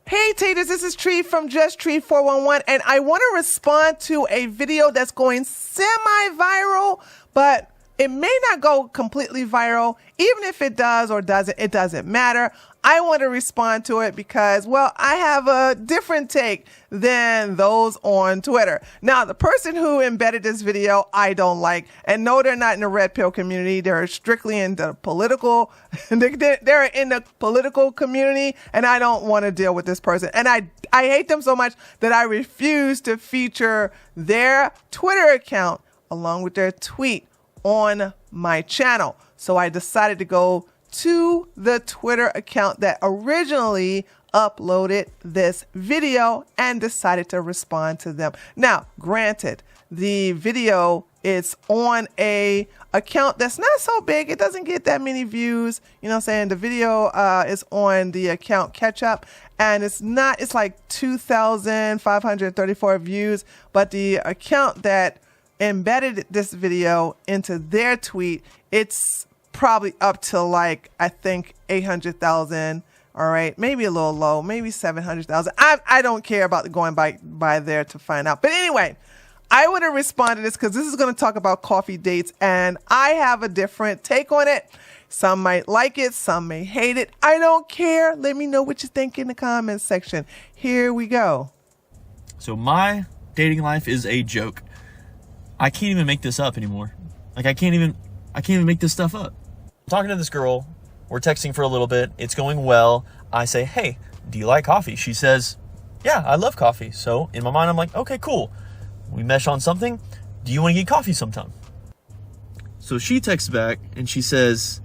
Hey Taters, this is Tree from Just Tree 411, and I want to respond to a video that's going semi-viral, but it may not go completely viral. Even if it does or doesn't, it doesn't matter. I want to respond to it because, well, I have a different take than those on Twitter. Now, the person who embedded this video, I don't like. And no, they're not in the red pill community. They're strictly in the political, they're in the political community, and I don't want to deal with this person. And I hate them so much that I refuse to feature their Twitter account along with their tweet on my channel. So I decided to go to the Twitter account that originally uploaded this video and decided to respond to them. Now, granted, the video is on a account that's not so big. It doesn't get that many views. You know what I'm saying? The video is on the account Catch Up, and it's like 2,534 views, but the account that embedded this video into their tweet, it's probably up to like, I think 800,000. All right. Maybe a little low, maybe 700,000. I don't care about going by there to find out. But anyway, I want to respond to this because this is going to talk about coffee dates, and I have a different take on it. Some might like it. Some may hate it. I don't care. Let me know what you think in the comments section. Here we go. So my dating life is a joke. I can't even make this up anymore. Like I can't even make this stuff up. I'm talking to this girl. We're texting for a little bit. It's going well. I say, hey, do you like coffee? She says, yeah, I love coffee. So in my mind, I'm like, okay, cool. We mesh on something. Do you want to get coffee sometime? So she texts back and she says,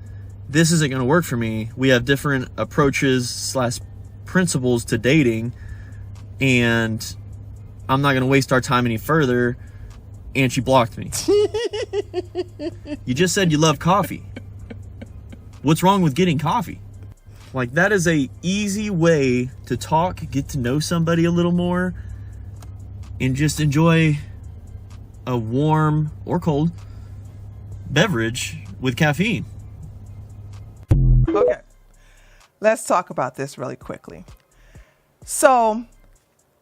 this isn't going to work for me. We have different approaches / principles to dating, and I'm not going to waste our time any further. And she blocked me. You just said you love coffee. What's wrong with getting coffee? Like, that is a easy way to talk, get to know somebody a little more, and just enjoy a warm or cold beverage with caffeine. Okay, let's talk about this really quickly. So,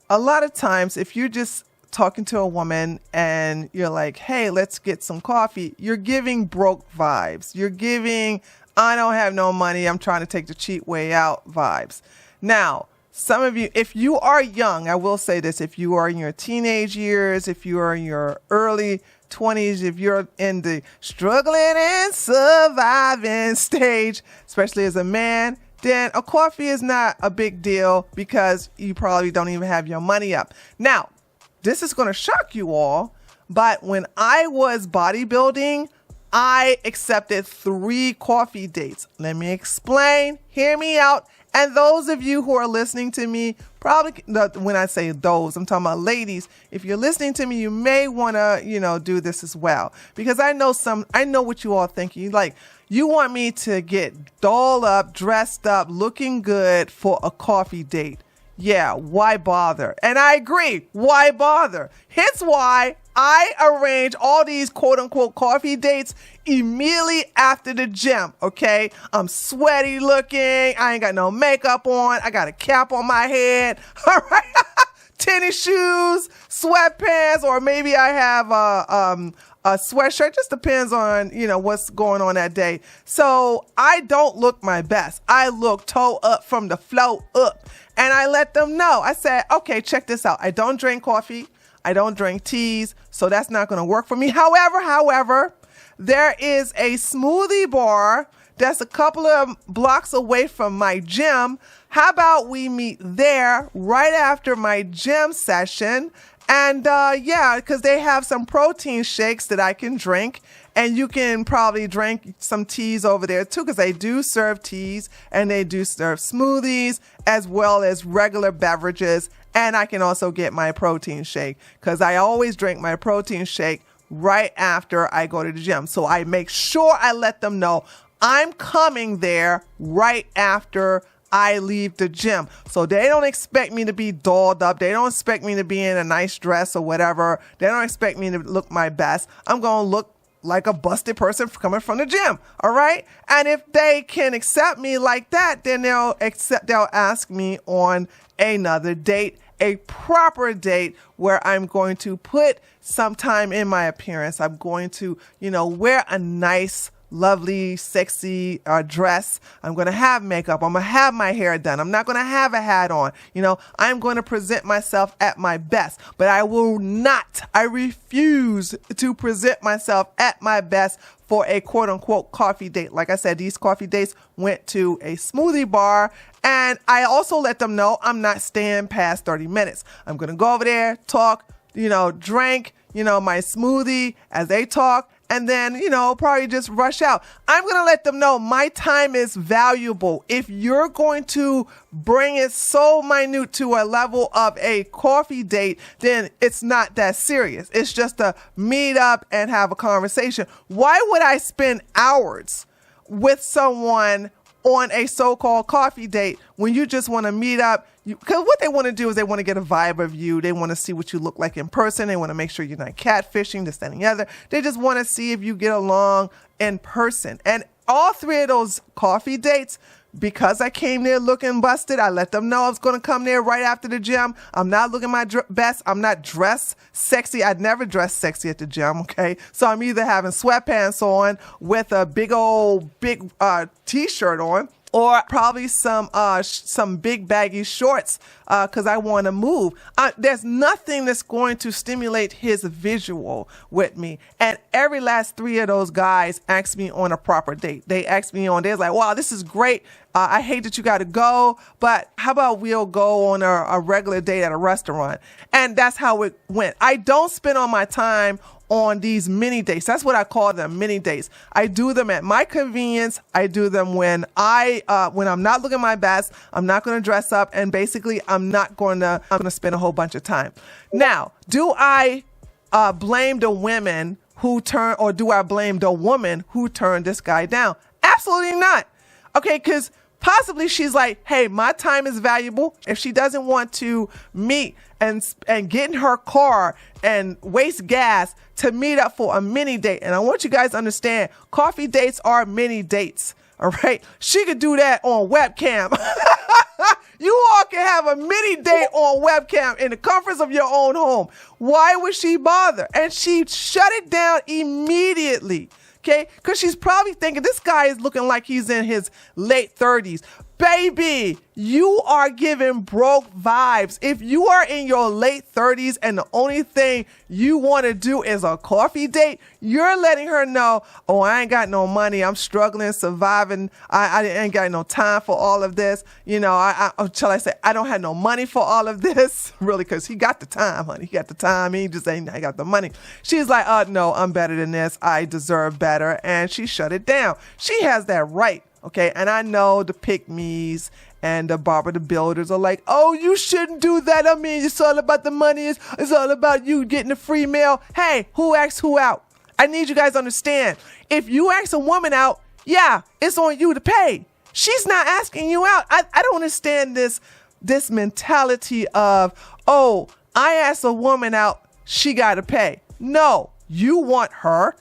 a lot of times, if you're just talking to a woman and you're like, hey, let's get some coffee, you're giving broke vibes. You're giving, I don't have no money, I'm trying to take the cheap way out vibes. Now, some of you, if you are young, I will say this, if you are in your teenage years, if you are in your early 20s, if you're in the struggling and surviving stage, especially as a man, then a coffee is not a big deal because you probably don't even have your money up. Now, this is going to shock you all, but when I was bodybuilding, I accepted 3 coffee dates. Let me explain. Hear me out. And those of you who are listening to me, probably, when I say those, I'm talking about ladies. If you're listening to me, you may want to, do this as well. Because I know what you all think. You want me to get dolled up, dressed up, looking good for a coffee date. Yeah, why bother? And I agree, why bother? Hence why I arrange all these quote unquote coffee dates immediately after the gym, okay? I'm sweaty looking, I ain't got no makeup on, I got a cap on my head, all right? Tennis shoes, sweatpants, or maybe I have a sweatshirt. Just depends on, what's going on that day. So I don't look my best. I look toe up from the floor up. And I let them know. I said, okay, check this out. I don't drink coffee. I don't drink teas. So that's not going to work for me. However, there is a smoothie bar that's a couple of blocks away from my gym. How about we meet there right after my gym session? And because they have some protein shakes that I can drink. And you can probably drink some teas over there too, because they do serve teas and they do serve smoothies as well as regular beverages. And I can also get my protein shake because I always drink my protein shake right after I go to the gym. So I make sure I let them know I'm coming there right after I leave the gym. So they don't expect me to be dolled up. They don't expect me to be in a nice dress or whatever. They don't expect me to look my best. I'm going to look like a busted person coming from the gym. All right. And if they can accept me like that, then they'll ask me on another date, a proper date where I'm going to put some time in my appearance. I'm going to, wear a nice, lovely, sexy dress. I'm going to have makeup. I'm going to have my hair done. I'm not going to have a hat on. I'm going to present myself at my best, but I refuse to present myself at my best for a quote unquote coffee date. Like I said, these coffee dates went to a smoothie bar, and I also let them know I'm not staying past 30 minutes. I'm going to go over there, talk, drink, my smoothie as they talk, and then, probably just rush out. I'm going to let them know my time is valuable. If you're going to bring it so minute to a level of a coffee date, then it's not that serious. It's just a meet up and have a conversation. Why would I spend hours with someone on a so-called coffee date when you just want to meet up? Because what they want to do is they want to get a vibe of you. They want to see what you look like in person. They want to make sure you're not catfishing, this, that, and the other. They just want to see if you get along in person. And all three of those coffee dates, because I came there looking busted, I let them know I was going to come there right after the gym. I'm not looking my best. I'm not dressed sexy. I'd never dress sexy at the gym, okay? So I'm either having sweatpants on with a big t-shirt on, or probably some big baggy shorts because I want to move. There's nothing that's going to stimulate his visual with me. And every last three of those guys asked me on a proper date. They're like, wow, this is great. I hate that you got to go, but how about we'll go on a regular date at a restaurant? And that's how it went. I don't spend all my time on these mini dates. That's what I call them, mini dates. I do them at my convenience. I do them when I'm not looking my best. I'm not going to dress up, and basically I'm going to spend a whole bunch of time. Now, do I blame the women who or do I blame the woman who turned this guy down? Absolutely not. Okay, because possibly she's like, hey, my time is valuable. If she doesn't want to meet and get in her car and waste gas to meet up for a mini date. And I want you guys to understand, coffee dates are mini dates. All right. She could do that on webcam. You all can have a mini date on webcam in the comforts of your own home. Why would she bother? And she shut it down immediately. Okay, because she's probably thinking this guy is looking like he's in his late 30s. Baby, you are giving broke vibes. If you are in your late 30s and the only thing you want to do is a coffee date, you're letting her know, oh, I ain't got no money. I'm struggling, surviving. I ain't got no time for all of this. Shall I say, I don't have no money for all of this. Really, because he got the time, honey. He got the time. He just ain't got the money. She's like, no, I'm better than this. I deserve better. And she shut it down. She has that right. Okay, and I know the pick-me's and the Barbara the Builders are like, oh, you shouldn't do that. I mean, it's all about the money. It's all about you getting the free meal. Hey, who asked who out? I need you guys to understand. If you ask a woman out, yeah, it's on you to pay. She's not asking you out. I don't understand this mentality of, oh, I asked a woman out, she got to pay. No. You want her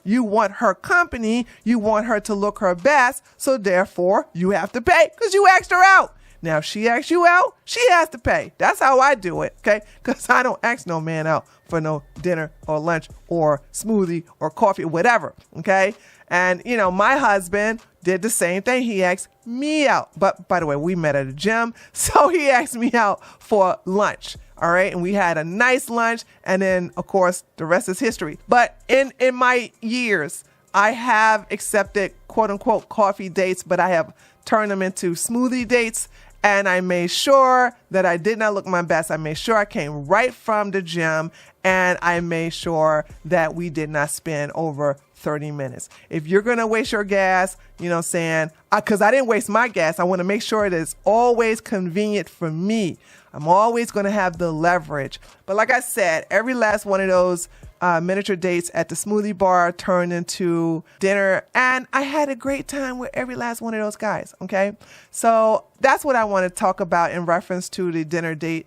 company, you want her to look her best, so therefore you have to pay because you asked her out. Now, if she asks you out, she has to pay. That's how I do it, okay? Because I don't ask no man out for no dinner or lunch or smoothie or coffee or whatever, okay? And, my husband did the same thing. He asked me out. But, by the way, we met at a gym, so he asked me out for lunch. All right. And we had a nice lunch. And then, of course, the rest is history. But in my years, I have accepted quote unquote coffee dates, but I have turned them into smoothie dates. And I made sure that I did not look my best. I made sure I came right from the gym, and I made sure that we did not spend over 30 minutes. If you're going to waste your gas, because I didn't waste my gas, I want to make sure it is always convenient for me. I'm always going to have the leverage. But like I said, every last one of those miniature dates at the smoothie bar turned into dinner. And I had a great time with every last one of those guys. Okay. So that's what I want to talk about in reference to the dinner date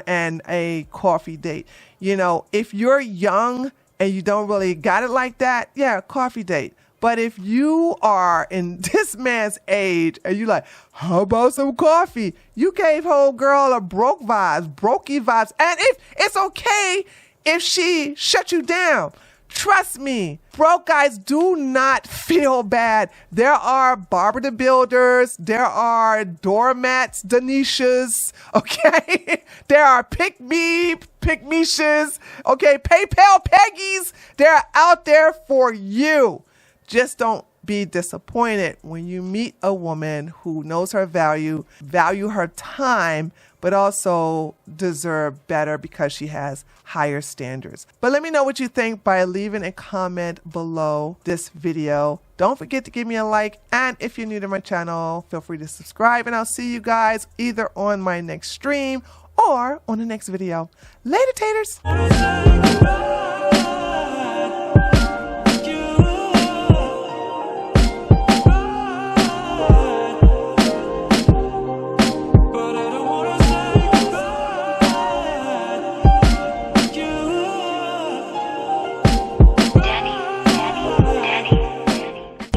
and a coffee date. If you're young and you don't really got it like that, yeah, coffee date. But if you are in this man's age and you like, how about some coffee? You gave whole girl a broke vibes, brokey vibes. And if it's okay if she shut you down. Trust me, broke guys do not feel bad. There are Barbara the Builders. There are doormats, Denishas. Okay? There are pick-me-shas. Okay? PayPal Peggies. They're out there for you. Just don't be disappointed when you meet a woman who knows her value her time, but also deserve better because she has higher standards. But let me know what you think by leaving a comment below this video. Don't forget to give me a like, and if you're new to my channel, feel free to subscribe, and I'll see you guys either on my next stream or on the next video. Later, taters!